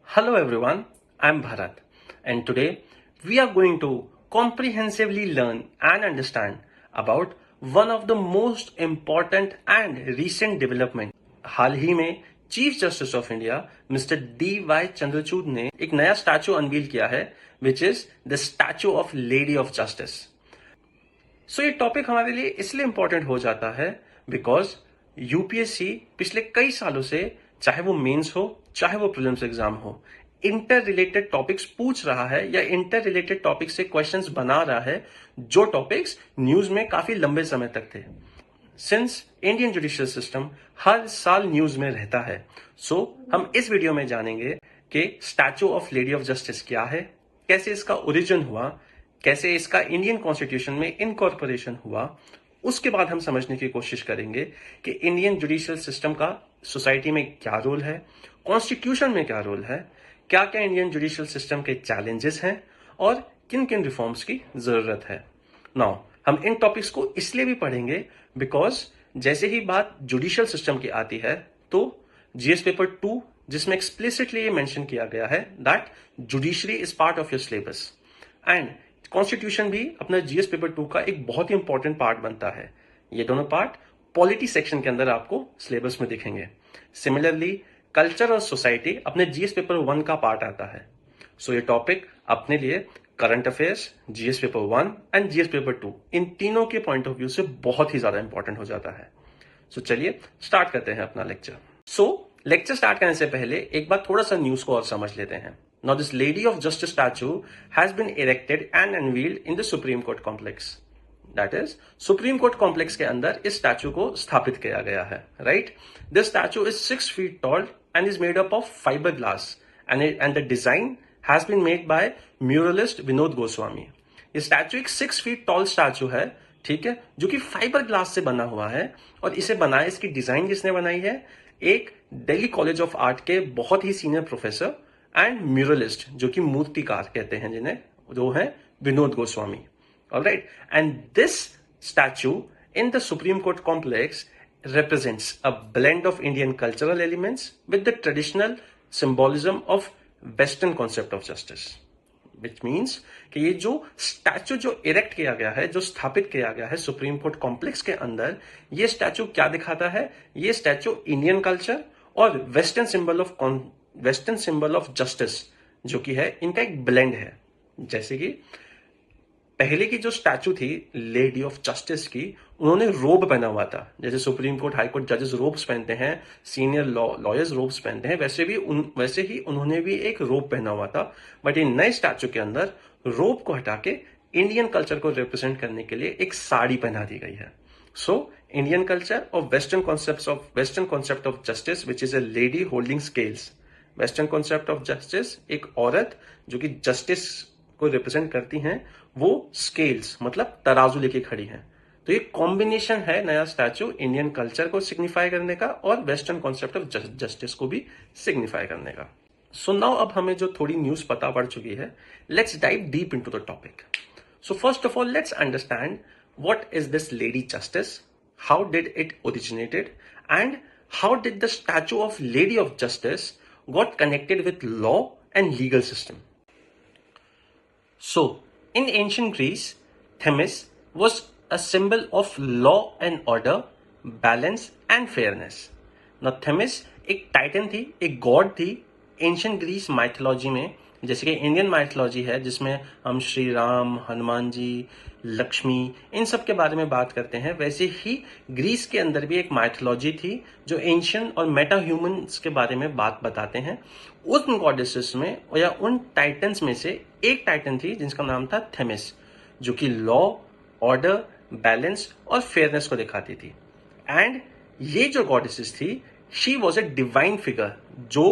Hello everyone, I'm Bharat, and today we are going to comprehensively learn and understand about one of the most important and recent development. हाल ही में chief justice of India mister D.Y. Chandrachud ने एक नया statue unveil किया है which is the statue of lady of justice. So ये topic हमारे लिए इसलिए इंपॉर्टेंट हो जाता है बिकॉज यूपीएससी पिछले कई सालों से, चाहे वो मेंस हो चाहे वो प्रीलिम्स एग्जाम हो, इंटर रिलेटेड टॉपिक्स पूछ रहा है या इंटर रिलेटेड टॉपिक से क्वेश्चंस बना रहा है जो टॉपिक्स न्यूज में काफी लंबे समय तक थे। सिंस इंडियन जुडिशियल सिस्टम हर साल न्यूज में रहता है, सो हम इस वीडियो में जानेंगे कि statue of lady of justice क्या है, कैसे इसका ओरिजिन हुआ, कैसे इसका इंडियन कॉन्स्टिट्यूशन में इनकॉर्पोरेशन हुआ। उसके बाद हम समझने की कोशिश करेंगे कि इंडियन जुडिशियल सिस्टम का सोसाइटी में क्या रोल है, कॉन्स्टिट्यूशन में क्या रोल है, क्या क्या इंडियन जुडिशियल सिस्टम के चैलेंजेस हैं और किन किन रिफॉर्म्स की जरूरत है। नाउ हम इन टॉपिक्स को इसलिए भी पढ़ेंगे बिकॉज जैसे ही बात जुडिशियल सिस्टम की आती है तो जीएस पेपर 2 जिसमें एक्सप्लिसिटली ये मेंशन किया गया है that judiciary is part of your syllabus and constitution भी अपना जीएस पेपर 2 का एक बहुत ही इंपॉर्टेंट पार्ट बनता है। ये दोनों पार्ट पॉलिटी सेक्शन के अंदर आपको सिलेबस में दिखेंगे। सिमिलरली कल्चर और सोसाइटी अपने जीएस पेपर 1 का पार्ट आता है। सो ये टॉपिक अपने लिए current affairs, GS paper 1 and GS paper 2 इन तीनों के पॉइंट ऑफ व्यू से बहुत ही ज्यादा इंपॉर्टेंट हो जाता है। सो चलिए स्टार्ट करते हैं अपना लेक्चर। लेक्चर स्टार्ट करने से पहले एक बार थोड़ा सा न्यूज को और समझ लेते हैं। Now this Lady of Justice statue has been erected and unveiled in the Supreme Court complex. That is, Supreme Court complex के अंदर इस स्टैचू को स्थापित किया गया है, right? This statue is 6 feet tall and is made up of fiberglass and the design has been made by muralist Vinod Goswami. ये statue एक 6 feet tall स्टैचू है, ठीक है, जो कि फाइबर ग्लास से बना हुआ है और इसे बनाया, इसकी डिजाइन किसने बनाई है? एक दिल्ली कॉलेज ऑफ आर्ट के बहुत ही सीनियर प्रोफेसर एंड म्यूरलिस्ट जो कि मूर्तिकार कहते हैं जिन्हें, जो है Vinod Goswami. Alright, and this statue in the supreme court complex represents a blend of Indian cultural elements with the traditional symbolism of Western concept of justice, which means कि ये जो स्टैचू जो इरेक्ट किया गया है, जो स्थापित किया गया है सुप्रीम कोर्ट कॉम्प्लेक्स के अंदर, ये स्टैचू क्या दिखाता है? ये स्टैचू इंडियन कल्चर और वेस्टर्न सिंबल ऑफ जस्टिस जो कि है, इनका एक ब्लेंड है। जैसे कि पहले की जो स्टैचू थी लेडी ऑफ जस्टिस की, उन्होंने रोब पहना हुआ था, जैसे सुप्रीम कोर्ट हाई कोर्ट जजेस रोब्स पहनते हैं, सीनियर लॉयर्स रोब्स पहनते हैं, वैसे ही उन्होंने भी एक रोब पहना हुआ था। बट इन नए स्टैचू के अंदर रोब को हटा के इंडियन कल्चर को रिप्रेजेंट करने के लिए एक साड़ी पहना दी गई है। सो इंडियन कल्चर और western concept of justice which is a lady holding scales. Western concept of justice, एक औरत जो कि जस्टिस को रिप्रेजेंट करती हैं, वो स्केल्स मतलब तराजू लेके खड़ी हैं। तो ये कॉम्बिनेशन है नया स्टैचू इंडियन कल्चर को सिग्निफाई करने का और वेस्टर्न कॉन्सेप्ट ऑफ जस्टिस को भी सिग्निफाई करने का। सो नाउ अब हमें जो थोड़ी न्यूज पता पड़ चुकी है, let's dive deep into the topic. So first of all let's understand what is this lady justice, how did it originated and how did the statue of lady of justice got connected with law and legal system. So, in ancient Greece, Themis was a symbol of law and order, balance and fairness. Now, Themis एक Titan थी, एक God थी ancient Greece mythology में। जैसे कि Indian mythology है जिसमें हम श्री राम, हनुमान जी, लक्ष्मी, इन सब के बारे में बात करते हैं, वैसे ही ग्रीस के अंदर भी एक माइथोलॉजी थी जो एंशियंट और मेटा ह्यूमंस के बारे में बात बताते हैं। उन गॉडेसेस में या उन टाइटन्स में से एक टाइटन थी जिसका नाम था थेमिस, जो कि लॉ, ऑर्डर, बैलेंस और फेयरनेस को दिखाती थी। एंड ये जो गॉडेसेस थी, she was a divine figure जो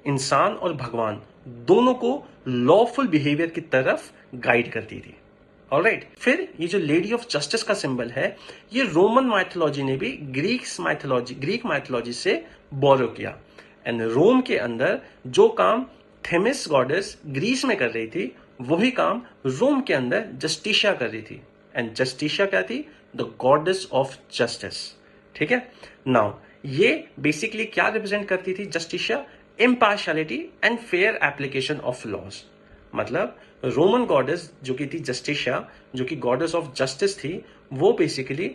इंसान और भगवान दोनों को लॉफुल बिहेवियर की तरफ गाइड करती थी। ऑलराइट, फिर ये जो लेडी ऑफ जस्टिस का सिंबल है, ये रोमन माइथोलॉजी ने भी ग्रीक माइथोलॉजी से बोरो किया। एंड रोम के अंदर जो काम थेमिस गॉडेस ग्रीस में कर रही थी, वही काम रोम के अंदर जस्टिशिया कर रही थी। एंड जस्टिशिया क्या थी? The goddess of justice. ठीक है, नाउ ये बेसिकली क्या रिप्रेजेंट करती थी Justitia? Impartiality and fair application of laws. मतलब रोमन गॉडेस जो कि थी जस्टिशिया, जो कि गॉडेस ऑफ जस्टिस थी, वो बेसिकली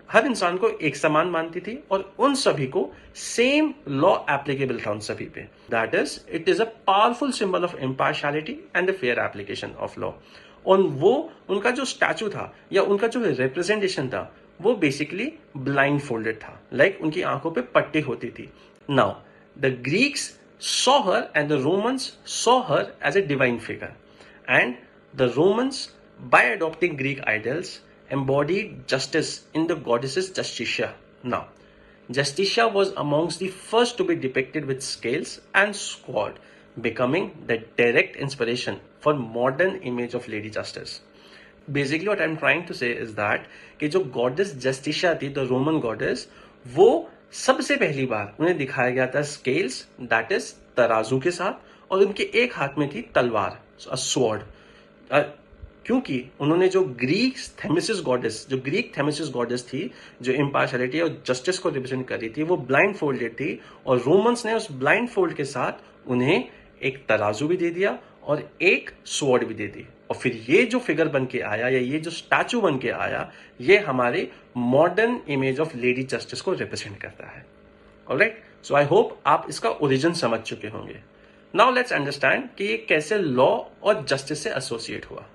हर इंसान को एक समान मानती थी और उन सभी को सेम लॉ एप्लीकेबल था उन सभी पे। That is it is a powerful symbol of impartiality and the fair application of law. और वो उनका जो स्टैचू था या उनका जो रिप्रेजेंटेशन था वो बेसिकली ब्लाइंड फोल्डेड था, लाइक उनकी आंखों पे पट्टी होती थी। Now the Greeks saw her and the Romans saw her as a divine figure, and the Romans, by adopting Greek idols, embodied justice in the goddesses Justitia. Now, Justitia was amongst the first to be depicted with scales and sword, becoming the direct inspiration for modern image of Lady Justice. Basically what I'm trying to say is that कि जो goddess Justitia थी, the Roman goddess, वो सबसे पहली बार उन्हें दिखाया गया था स्केल्स, दैट इज तराजू के साथ, और उनके एक हाथ में थी तलवार, स्वॉर्ड। क्योंकि उन्होंने जो ग्रीक थेमिसिस गॉडेस थी, जो इम्पार्शियलिटी और जस्टिस को रिप्रेजेंट कर रही थी, वो ब्लाइंड फोल्डेड थी, और रोमन्स ने उस ब्लाइंड फोल्ड के साथ उन्हें एक तराजू भी दे दिया और एक स्वॉर्ड भी दे दी। और फिर ये जो फिगर बन के आया या ये जो स्टैचू बन के आया, ये हमारे modern image of lady justice को रिप्रेजेंट करता है। ऑलराइट, सो आई होप आप इसका ओरिजिन समझ चुके होंगे। नाउ लेट्स अंडरस्टैंड कि ये कैसे लॉ और जस्टिस से एसोसिएट हुआ।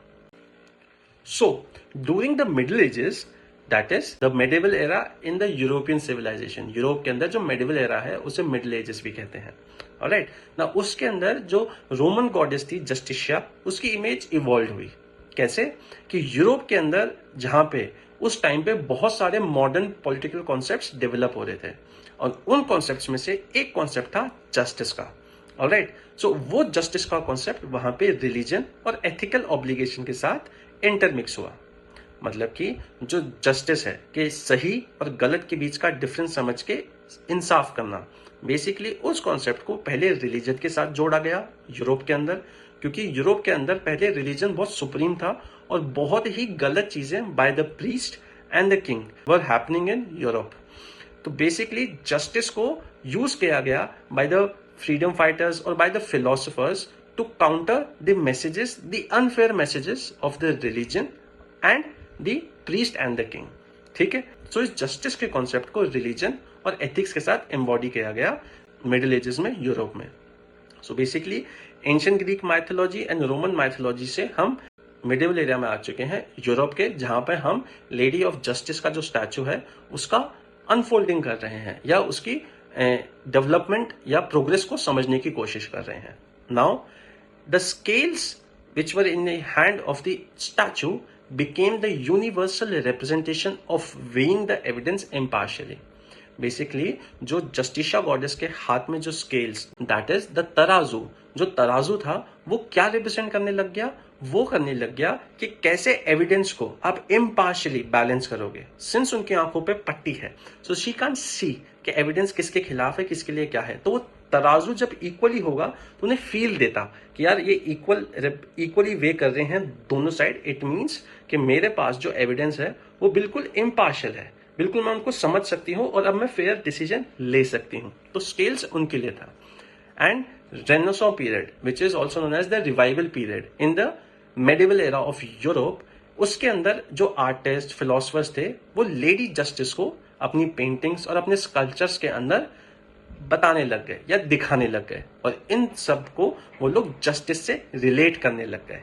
So during the middle ages, that is the medieval era in the European civilization, Europe के अंदर जो मेडिवल एरा है उसे मिडिल एजेस भी कहते हैं। ऑलराइट, ना उसके अंदर जो रोमन गॉडेस थी जस्टिशिया, उसकी इमेज इवॉल्व हुई। कैसे कि यूरोप के अंदर जहां पे उस टाइम पे बहुत सारे मॉडर्न पॉलिटिकल कॉन्सेप्ट्स डेवलप हो रहे थे, और उन कॉन्सेप्ट्स में से एक कॉन्सेप्ट था जस्टिस का। ऑलराइट, सो वो जस्टिस का कॉन्सेप्ट वहां पे रिलीजन और एथिकल ऑब्लिगेशन के साथ इंटरमिक्स हुआ। मतलब कि जो जस्टिस है कि सही और गलत के बीच का डिफरेंस समझ के इंसाफ करना, बेसिकली उस कॉन्सेप्ट को पहले रिलीजन के साथ जोड़ा गया यूरोप के अंदर, क्योंकि यूरोप के अंदर पहले रिलीजन बहुत सुप्रीम था और बहुत ही गलत चीजें by the priest and the king were happening in Europe. तो बेसिकली जस्टिस को यूज किया गया बाय द फ्रीडम फाइटर्स और by the philosophers to counter the messages, the unfair messages of the religion and the priest and the king. ठीक है, सो इस justice के concept को रिलीजन और एथिक्स के साथ एम्बॉडी किया गया मिडिल एजेस में यूरोप में। So basically ancient Greek mythology and Roman mythology से हम मिडिवल एरिया में आ चुके हैं यूरोप के, जहां पर हम लेडी ऑफ जस्टिस का जो स्टैचू है उसका अनफोल्डिंग कर रहे हैं या उसकी डेवलपमेंट या प्रोग्रेस को समझने की कोशिश कर रहे हैं। Now the scales which were in the hand of the statue became the universal representation of weighing the evidence impartially. Basically जो जस्टिशिया गॉडेस के हाथ में जो स्केल्स, दैट इज द तराजू, जो तराजू था वो क्या रिप्रेजेंट करने लग गया, वो करने लग गया कि कैसे एविडेंस को आप इम्पार्शियली बैलेंस करोगे। सिंस उनकी आंखों पे पट्टी है, सो शी कैन सी कि एविडेंस किसके खिलाफ है, किसके लिए क्या है। तो वो तराजू जब इक्वली होगा तो उन्हें फील देता कि यार ये इक्वली वे कर रहे हैं दोनों साइड। इट मीन्स कि मेरे पास जो एविडेंस है वो बिल्कुल इम्पार्शियल है, बिल्कुल मैं उनको समझ सकती हूँ और अब मैं फेयर डिसीजन ले सकती हूँ। तो स्केल्स उनके लिए था। And renaissance period which is also known as the revival period in the medieval era of Europe, उसके अंदर जो आर्टिस्ट फिलोसफर्स थे वो लेडी जस्टिस को अपनी पेंटिंग्स और अपने स्कल्पचर्स के अंदर बताने लग गए या दिखाने लग गए, और इन सब को वो लोग जस्टिस से रिलेट करने लग गए।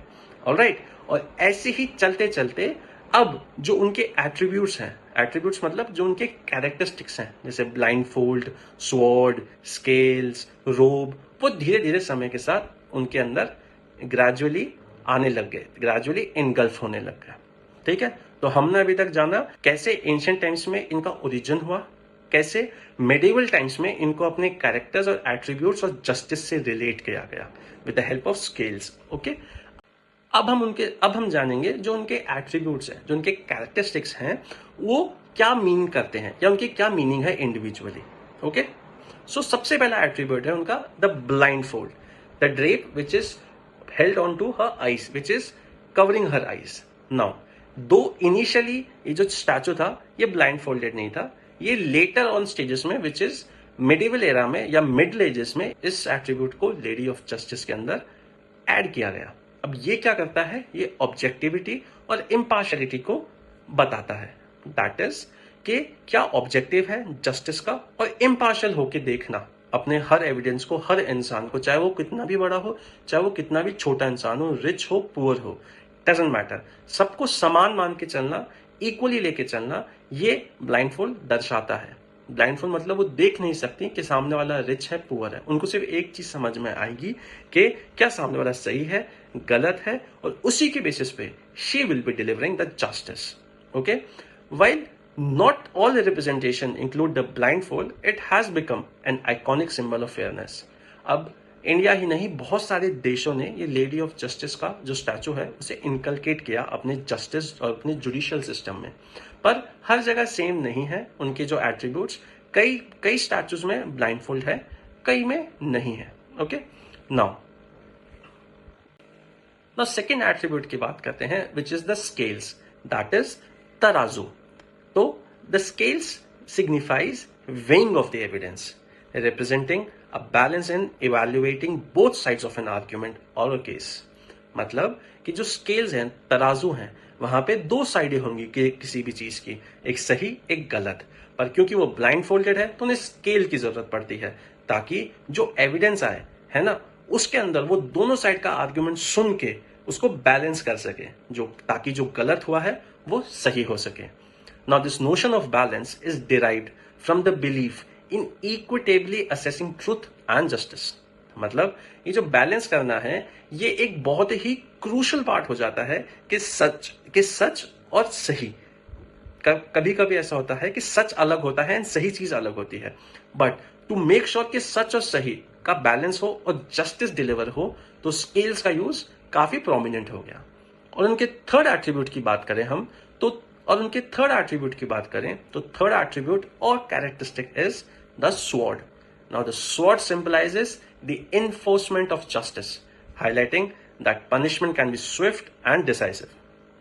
ऑलराइट, और ऐसे ही चलते चलते अब जो उनके एट्रीब्यूट्स हैं, एट्रीब्यूट्स मतलब जो उनके कैरेक्टरिस्टिक्स हैं, जैसे ब्लाइंड फोल्ड, स्वॉर्ड, स्केल्स, रोब, वो धीरे धीरे समय के साथ उनके अंदर ग्रेजुअली आने लग गए, ग्रेजुअली इनगल्फ होने लग गए। ठीक है, तो हमने अभी तक जाना कैसे एंशिएंट टाइम्स में इनका ओरिजिन हुआ, कैसे मेडिवल टाइम्स में इनको अपने कैरेक्टर्स और एट्रीब्यूट्स और जस्टिस से रिलेट किया गया with the help of scales. Okay, अब हम जानेंगे जो उनके एट्रीब्यूट्स हैं, जो उनके कैरेक्टरिस्टिक्स हैं, वो क्या मीन करते हैं या उनकी क्या मीनिंग है इंडिविजुअली। ओके, सो सबसे पहला एट्रीब्यूट है उनका the blindfold, the drape which is held on to her eyes, which is covering her eyes. Now though initially ये जो स्टैचू था ये ब्लाइंड फोल्डेड नहीं था, ये लेटर ऑन स्टेजेस में विच इज मिडिवल एरा में या मिडिल एजेस में इस एट्रीब्यूट को लेडी ऑफ जस्टिस के अंदर ऐड किया गया। अब ये क्या करता है, ये ऑब्जेक्टिविटी और इम्पार्शियलिटी को बताता है। दैट इज कि क्या ऑब्जेक्टिव है जस्टिस का और इम्पार्शियल होके देखना अपने हर एविडेंस को, हर इंसान को, चाहे वो कितना भी बड़ा हो, चाहे वो कितना भी छोटा इंसान हो, रिच हो, पुअर हो, डजंट मैटर, सबको समान मान के चलना, इक्वली लेके चलना, ये ब्लाइंडफोल्ड दर्शाता है। ब्लाइंडफोल्ड मतलब वो देख नहीं सकती कि सामने वाला रिच है, पुअर है, उनको सिर्फ एक चीज समझ में आएगी कि क्या सामने वाला सही है, गलत है, और उसी के बेसिस पे she will be delivering the justice. Okay, while not all representation include the blindfold, it has become an iconic symbol of fairness. अब इंडिया ही नहीं, बहुत सारे देशों ने ये लेडी ऑफ जस्टिस का जो स्टैचू है उसे इनकलकेट किया अपने जस्टिस और अपने जुडिशियल सिस्टम में। पर हर जगह सेम नहीं है उनके जो एट्रीब्यूट्स, कई कई स्टैचूज में ब्लाइंडफोल्ड है, कई में नहीं है। ओके, नाउ सेकेंड एट्रीब्यूट की बात करते हैं, विच is the scales, that is तराजू। तो the scales signifies weighing of the evidence, representing a balance in evaluating both sides of an argument or a case. मतलब कि जो स्केल्स हैं, तराजू हैं, वहां पे दो साइडें होंगी कि किसी भी चीज की, एक सही एक गलत। पर क्योंकि वो ब्लाइंड फोल्डेड है तो उन्हें स्केल की जरूरत पड़ती है ताकि जो एविडेंस आए है ना, उसके अंदर वो दोनों साइड का आर्ग्यूमेंट सुन के उसको बैलेंस कर सके, जो ताकि जो गलत हुआ है वो सही हो सके। Now this notion of balance is derived from the belief in equitably assessing truth and justice. मतलब ये जो बैलेंस करना है ये एक बहुत ही क्रूशल पार्ट हो जाता है कि सच और सही। कभी कभी ऐसा होता है कि सच अलग होता है एंड सही चीज अलग होती है, बट टू मेक श्योर कि सच और सही का बैलेंस हो और जस्टिस डिलीवर हो तो स्केल्स का यूज काफी प्रोमिनेंट हो गया। और उनके थर्ड एट्रीब्यूट की बात करें हम तो थर्ड एट्रीब्यूट और characteristic is the sword. Now the sword symbolizes the enforcement of justice, highlighting that punishment can be swift and decisive.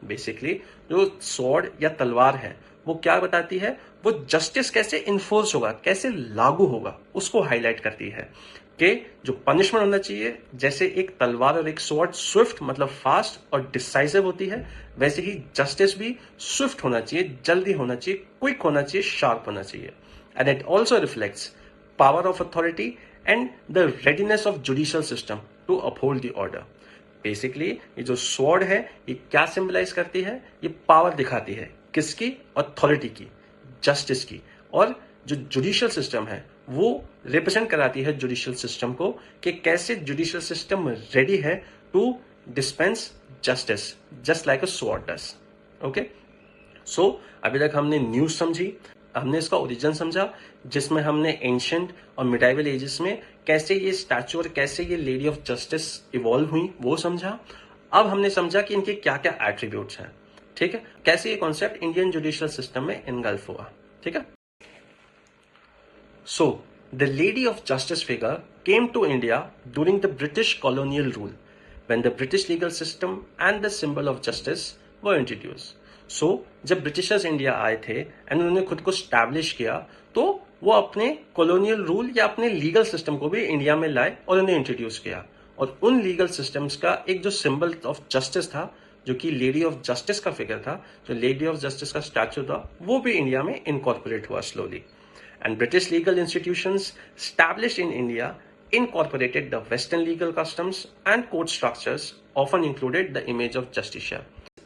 Basically जो स्वॉर्ड या तलवार है वो क्या बताती है, वो जस्टिस कैसे इन्फोर्स होगा, कैसे लागू होगा, उसको हाईलाइट करती है कि जो पनिशमेंट होना चाहिए, जैसे एक तलवार और एक स्वॉर्ड स्विफ्ट मतलब फास्ट और डिसाइसिव होती है, वैसे ही जस्टिस भी स्विफ्ट होना चाहिए, जल्दी होना चाहिए, क्विक होना चाहिए, शार्प होना चाहिए। And it also reflects power of authority and the readiness of judicial system to uphold the order. Basically ये जो स्वॉर्ड है ये क्या सिंबलाइज करती है, ये पावर दिखाती है, किसकी, अथॉरिटी की, जस्टिस की। और जो जुडिशियल सिस्टम है वो रिप्रेजेंट कराती है जुडिशियल सिस्टम को कि कैसे जुडिशियल सिस्टम रेडी है to dispense justice just like a sword does. Okay, so अभी तक हमने न्यूज समझी, हमने इसका ओरिजिन समझा, जिसमें हमने एंशिएंट और मिडाइवल एजेस में कैसे ये स्टैचू और कैसे ये लेडी ऑफ जस्टिस इवॉल्व हुई वो समझा। अब हमने समझा कि इनके क्या क्या एट्रीब्यूट्स हैं, ठीक है, कैसे ये कॉन्सेप्ट इंडियन जुडिशियल सिस्टम में इनगल्फ हुआ, ठीक है। So, the Lady of Justice figure came to India during the British colonial rule, when the British legal system and the symbol of justice were introduced. So, जब Britishers India आए थे and उन्होंने खुद को establish किया तो वो अपने कॉलोनियल रूल या अपने लीगल सिस्टम को भी इंडिया में लाए और उन्हें इंट्रोड्यूस किया। और उन लीगल सिस्टम्स का एक जो सिंबल ऑफ जस्टिस था, जो कि लेडी ऑफ जस्टिस का फिगर था, जो लेडी ऑफ जस्टिस का स्टैचू था, वो भी इंडिया में इनकॉर्पोरेट हुआ slowly. And British legal institutions established in India incorporated the Western legal customs and court structures, often included the image of justiciar.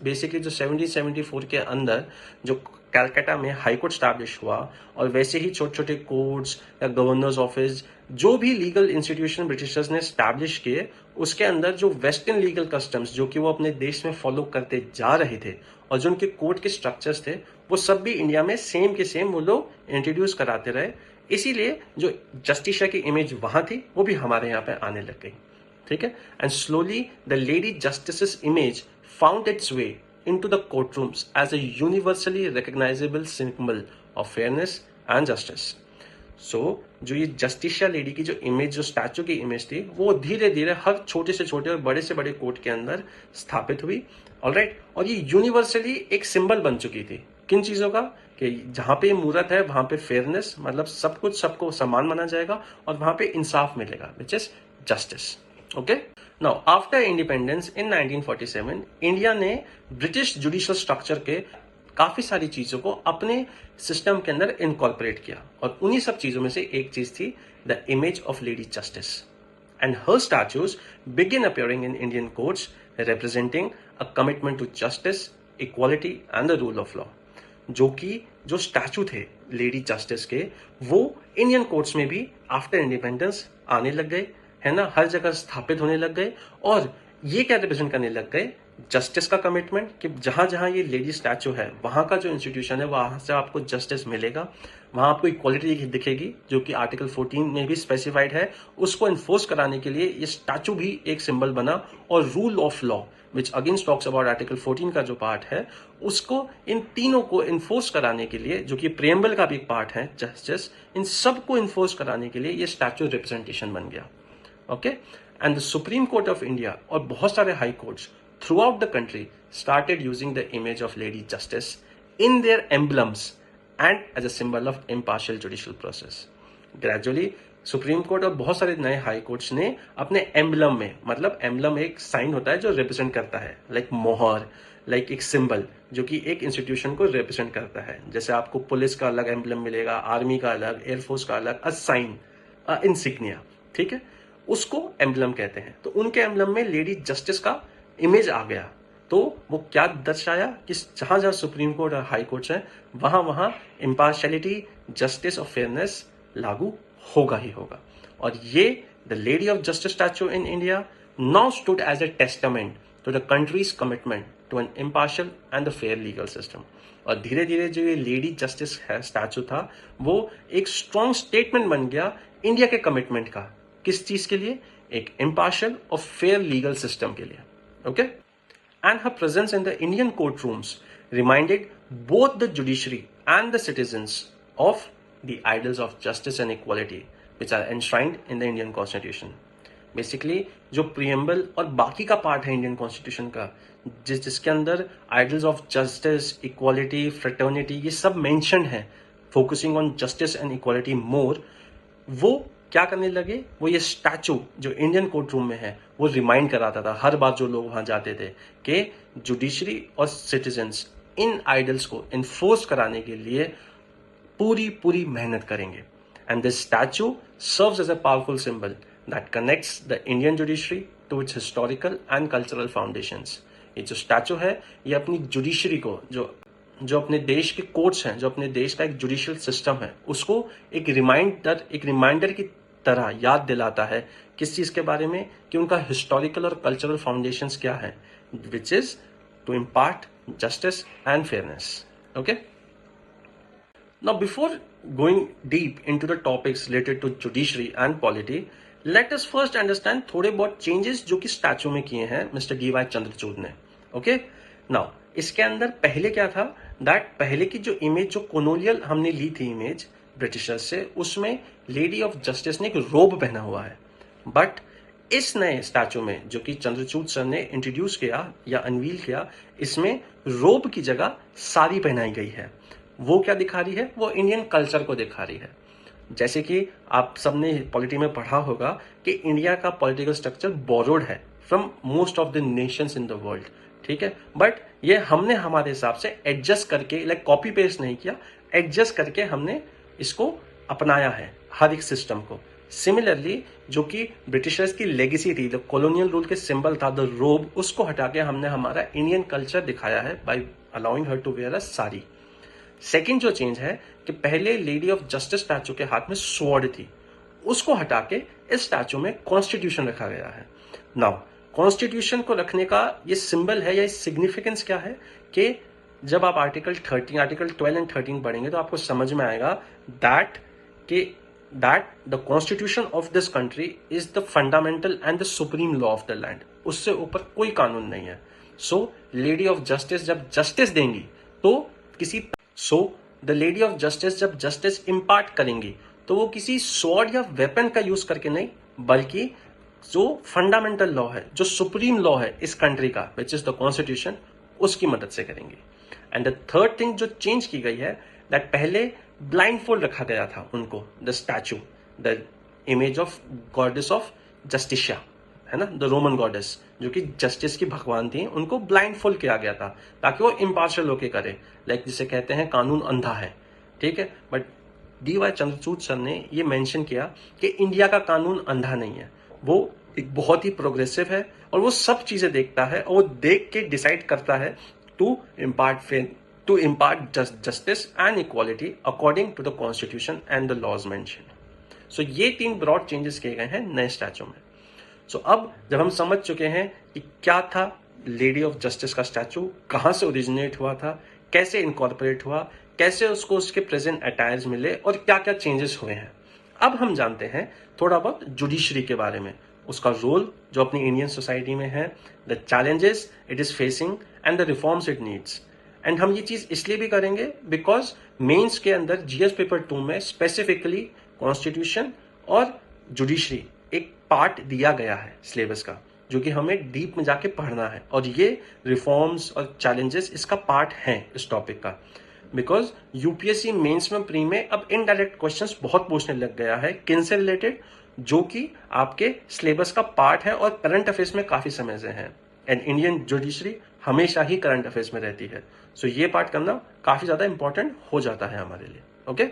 Basically जो 1774 के अंदर जो कलकत्ता में हाई कोर्ट स्टैब्लिश हुआ और वैसे ही छोटे छोटे कोर्ट्स या गवर्नर्स ऑफिस, जो भी लीगल इंस्टीट्यूशन ब्रिटिशर्स ने स्टैब्लिश किए, उसके अंदर जो वेस्टर्न लीगल कस्टम्स जो कि वो अपने देश में फॉलो करते जा रहे थे और जो उनके कोर्ट के स्ट्रक्चर्स थे वो सब भी इंडिया में सेम के सेम वो लोग इंट्रोड्यूस कराते रहे। इसीलिए जो जस्टिशिया की इमेज वहां थी वो भी हमारे यहाँ पे आने लग गई, ठीक है। And slowly the lady justice image found its way into the courtrooms as a universally recognizable symbol of fairness and justice. So, जो ये जस्टिशिया लेडी की जो इमेज, जो स्टैचू की इमेज थी, वो धीरे धीरे हर छोटे से छोटे और बड़े से बड़े कोर्ट के अंदर स्थापित हुई, ऑलराइट। और ये यूनिवर्सली एक सिंबल बन चुकी थी, किन चीजों का, कि जहां पे मूर्त है वहां पे फेयरनेस, मतलब सब कुछ सबको समान माना जाएगा और वहां पे इंसाफ मिलेगा, which is justice. Okay, now after independence in 1947 India ने ब्रिटिश जुडिशियल स्ट्रक्चर के काफी सारी चीजों को अपने सिस्टम के अंदर इनकॉर्पोरेट किया, और उन्हीं सब चीजों में से एक चीज थी the image of lady justice, and her statues begin appearing in Indian courts representing a commitment to justice, equality and the rule of law। जो कि जो स्टैचू थे लेडी जस्टिस के, वो इंडियन कोर्ट्स में भी आफ्टर इंडिपेंडेंस आने लग गए, है ना, हर जगह स्थापित होने लग गए। और ये क्या रिप्रेजेंट करने लग गए, जस्टिस का कमिटमेंट, कि जहां जहां ये लेडी स्टैचू है वहां का जो इंस्टीट्यूशन है वहां से आपको जस्टिस मिलेगा, वहां आपको इक्वालिटी दिखेगी, जो कि आर्टिकल 14 में भी स्पेसिफाइड है। उसको इन्फोर्स कराने के लिए ये स्टैचू भी एक सिंबल बना, और rule of law which again talks about article 14 का जो पार्ट है, उसको इन तीनों को इन्फोर्स कराने के लिए, जो कि प्रियम्बल का भी एक पार्ट है जस्टिस, इन सबको इन्फोर्स कराने के लिए ये स्टैचू रिप्रेजेंटेशन बन गया। Okay, and the supreme court of India और बहुत सारे high courts throughout the country started using the image of Lady Justice in their emblems and as a symbol of impartial judicial process। Gradually supreme court और बहुत सारे नए high courts ने अपने emblem में, मतलब एम्बलम एक साइन होता है जो रिप्रेजेंट करता है, लाइक मोहर, लाइक एक सिंबल जो कि एक इंस्टीट्यूशन को रिप्रेजेंट करता है। जैसे आपको पुलिस का अलग एम्बलम मिलेगा, आर्मी का अलग, एयरफोर्स का अलग, अ साइन, इंसिग्निया, ठीक है, उसको एम्बलम कहते हैं। तो उनके एम्बलम में लेडी जस्टिस का इमेज आ गया, तो वो क्या दर्शाया कि जहां जहां सुप्रीम कोर्ट और हाई कोर्ट्स हैं वहां वहां इम्पार्शियलिटी, जस्टिस और फेयरनेस लागू होगा ही होगा। और ये the lady of justice statue in India now stood as a testament to the country's commitment to an impartial and the fair legal system. और धीरे धीरे जो ये लेडी जस्टिस स्टैचू था वो एक स्ट्रॉन्ग स्टेटमेंट बन गया इंडिया के कमिटमेंट का, किस चीज के लिए, एक इम्पार्शियल और फेयर लीगल सिस्टम के लिए। Okay, and her presence in the Indian courtrooms reminded both the judiciary and the citizens of the ideals of justice and equality which are enshrined in the Indian Constitution। Basically, जो preamble और बाकी का part है Indian constitution का, जिसके अंदर ideals of justice, equality, fraternity, ये सब मेंशन है, focusing on justice and equality more, वो क्या करने लगे, वो ये स्टैचू जो इंडियन कोर्ट रूम में है वो रिमाइंड कराता था हर बार जो लोग वहां जाते थे कि जुडिशरी और सिटीजन्स इन आइडल्स को इन्फोर्स कराने के लिए पूरी पूरी मेहनत करेंगे। And this statue serves as a powerful symbol that connects the Indian judiciary to its historical and cultural foundations. ये जो स्टैचू है ये अपनी जुडिशरी को, जो अपने देश के कोर्ट्स हैं, जो अपने देश का एक जुडिशियल सिस्टम है, उसको एक रिमाइंडर की तरह याद दिलाता है किस चीज के बारे में, कि उनका हिस्टोरिकल और कल्चरल फाउंडेशंस क्या है, which is to impart justice and fairness. Okay, now before going deep into the topics related to judiciary and polity, let us first understand थोड़े बहुत चेंजेस जो कि स्टैचू में किए हैं मिस्टर डी वाई चंद्रचूड़ ने। ओके, नाउ इसके अंदर पहले क्या था, दैट पहले की जो इमेज, जो कोलोनियल हमने ली थी इमेज ब्रिटिशर्स से, उसमें लेडी ऑफ जस्टिस ने एक रोब पहना हुआ है। बट इस नए स्टैचू में जो कि चंद्रचूड़ सर ने इंट्रोड्यूस किया या अनवील किया, इसमें रोब की जगह साड़ी पहनाई गई है। वो क्या दिखा रही है, वो इंडियन कल्चर को दिखा रही है। जैसे कि आप सबने पॉलिटी में पढ़ा होगा कि इंडिया का पॉलिटिकल स्ट्रक्चर बोरोड है from most of the Nations in the world, ठीक है, बट ये हमने हमारे हिसाब से एडजस्ट करके, लाइक कॉपी पेस्ट नहीं किया, एडजस्ट करके हमने इसको अपनाया है हर एक सिस्टम को। सिमिलरली जो कि ब्रिटिशर्स की लेगेसी थी, जो कॉलोनियल रूल के सिंबल था द रोब, उसको हटा के हमने हमारा इंडियन कल्चर दिखाया है by allowing her to wear a sari. Second जो चेंज है कि पहले लेडी ऑफ जस्टिस स्टैचू के हाथ में स्वॉर्ड थी, उसको हटा के इस स्टैचू में कॉन्स्टिट्यूशन रखा गया है। नाउ कॉन्स्टिट्यूशन को रखने का ये सिंबल है या सिग्निफिकेंस क्या है कि जब आप आर्टिकल 12 एंड 13 पढ़ेंगे तो आपको समझ में आएगा that the constitution of this country is the fundamental and the supreme law of the land. उससे ऊपर कोई कानून नहीं है। सो लेडी ऑफ जस्टिस जब जस्टिस देंगी तो द लेडी ऑफ जस्टिस जब जस्टिस इम्पार्ट करेंगी तो वो किसी स्वॉर्ड या वेपन का यूज करके नहीं, बल्कि जो फंडामेंटल लॉ है, जो सुप्रीम लॉ है इस कंट्री का, विच इज द कॉन्स्टिट्यूशन, उसकी मदद से करेंगे। एंड द थर्ड थिंग जो चेंज की गई है, दैट पहले ब्लाइंड फोल्ड रखा गया था उनको, the statue, the image of goddess of Justicia, है ना, द रोमन गॉडेस, जो कि जस्टिस की भगवान थी, उनको ब्लाइंड फोल्ड किया गया था ताकि वो इम्पार्शियल होके करे, लाइक जिसे कहते हैं कानून अंधा है, ठीक है। But D.Y.. चंद्रचूड़ सर ने ये मेंशन किया कि इंडिया का कानून अंधा नहीं है, वो एक बहुत ही प्रोग्रेसिव है और वो सब चीजें देखता है और वो देख के डिसाइड करता है to impart justice and equality according to the constitution and the laws mention. So ये 3 ब्रॉड चेंजेस किए गए हैं नए स्टैचू में। सो अब जब हम समझ चुके हैं कि क्या था लेडी ऑफ जस्टिस का स्टैचू, कहां से ओरिजिनेट हुआ था, कैसे इनकॉर्पोरेट हुआ, कैसे उसको उसके प्रेजेंट अटायर्स मिले और क्या क्या चेंजेस हुए हैं, अब हम जानते हैं थोड़ा बहुत जुडिशरी के बारे में, उसका रोल जो अपनी इंडियन सोसाइटी में है, the challenges it is facing and the reforms it needs. And हम ये चीज इसलिए भी करेंगे बिकॉज मेंस के अंदर जीएस पेपर 2 में स्पेसिफिकली कॉन्स्टिट्यूशन और जुडिशरी एक पार्ट दिया गया है सिलेबस का, जो कि हमें डीप में जाके पढ़ना है, और ये रिफॉर्म्स और चैलेंजेस इसका पार्ट हैं इस टॉपिक का। बिकॉज यूपीएससी मेंस में प्री में अब इनडायरेक्ट क्वेश्चंस बहुत पूछने लग गया है किन से रिलेटेड, जो कि आपके सिलेबस का पार्ट है और करंट अफेयर्स में काफी समय से है, एंड इंडियन जुडिशरी हमेशा ही करंट अफेयर्स में रहती है। सो ये पार्ट करना काफी ज्यादा इंपॉर्टेंट हो जाता है हमारे लिए। ओके।